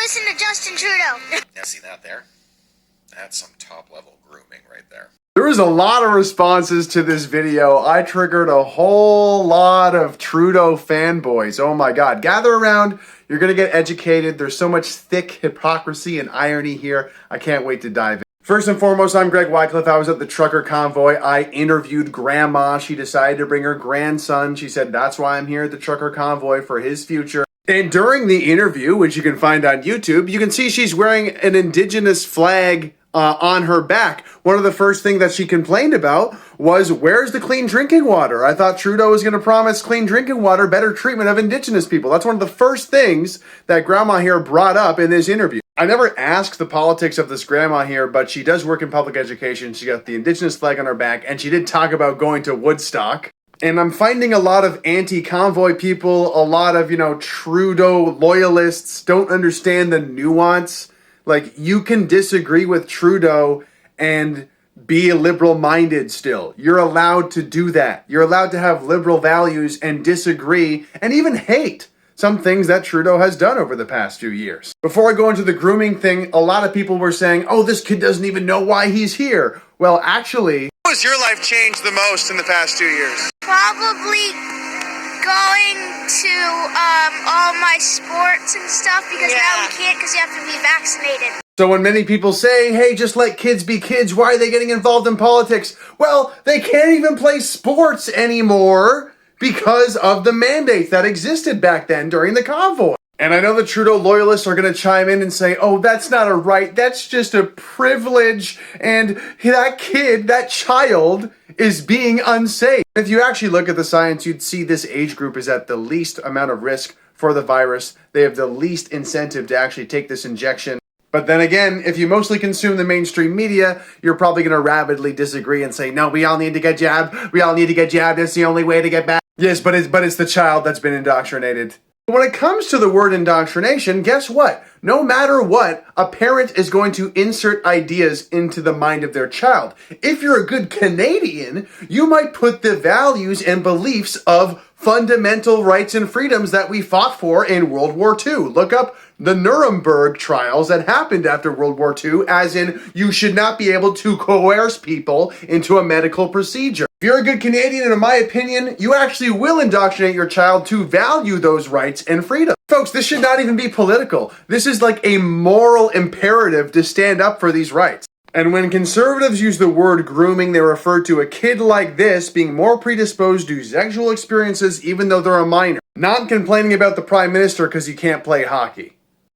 listen to Justin Trudeau. Yeah, see that there? That's some top-level grooming right there. There was a lot of responses to this video. I triggered a whole lot of Trudeau fanboys. Oh my God. Gather around. You're going to get educated. There's so much thick hypocrisy and irony here. I can't wait to dive in. First and foremost, I'm Greg Wycliffe. I was at the trucker convoy. I interviewed Grandma. She decided to bring her grandson. She said, that's why I'm here at the trucker convoy, for his future. And during the interview, which you can find on YouTube, you can see she's wearing an indigenous flag on her back. One of the first things that she complained about was, where's the clean drinking water? I thought Trudeau was going to promise clean drinking water, better treatment of indigenous people. That's one of the first things that Grandma here brought up in this interview. I never asked the politics of this grandma here, but she does work in public education. She got the indigenous flag on her back, and she did talk about going to Woodstock. And I'm finding a lot of anti-convoy people, a lot of, Trudeau loyalists don't understand the nuance. Like, you can disagree with Trudeau and be liberal-minded still. You're allowed to do that. You're allowed to have liberal values and disagree and even hate some things that Trudeau has done over the past few years. Before I go into the grooming thing, a lot of people were saying, oh, this kid doesn't even know why he's here. Well, actually, how has your life changed the most in the past 2 years? Probably going to all my sports and stuff, because now we can't because you have to be vaccinated. So when many people say, hey, just let kids be kids, why are they getting involved in politics? Well, they can't even play sports anymore because of the mandates that existed back then during the convoy. And I know the Trudeau loyalists are going to chime in and say, oh, that's not a right, that's just a privilege, and that kid, that child, is being unsafe. If you actually look at the science, you'd see this age group is at the least amount of risk for the virus. They have the least incentive to actually take this injection. But then again, if you mostly consume the mainstream media, you're probably going to rabidly disagree and say, no, we all need to get jabbed. We all need to get jabbed. It's the only way to get back. Yes, but it's the child that's been indoctrinated. When it comes to the word indoctrination, guess what? No matter what, a parent is going to insert ideas into the mind of their child. If you're a good Canadian, you might put the values and beliefs of fundamental rights and freedoms that we fought for in World War II. Look up the Nuremberg trials that happened after World War II, as in you should not be able to coerce people into a medical procedure. If you're a good Canadian, and in my opinion, you actually will indoctrinate your child to value those rights and freedom. Folks, this should not even be political. This is like a moral imperative to stand up for these rights. And when conservatives use the word grooming, they refer to a kid like this being more predisposed to sexual experiences even though they're a minor. Not complaining about the Prime Minister because he can't play hockey.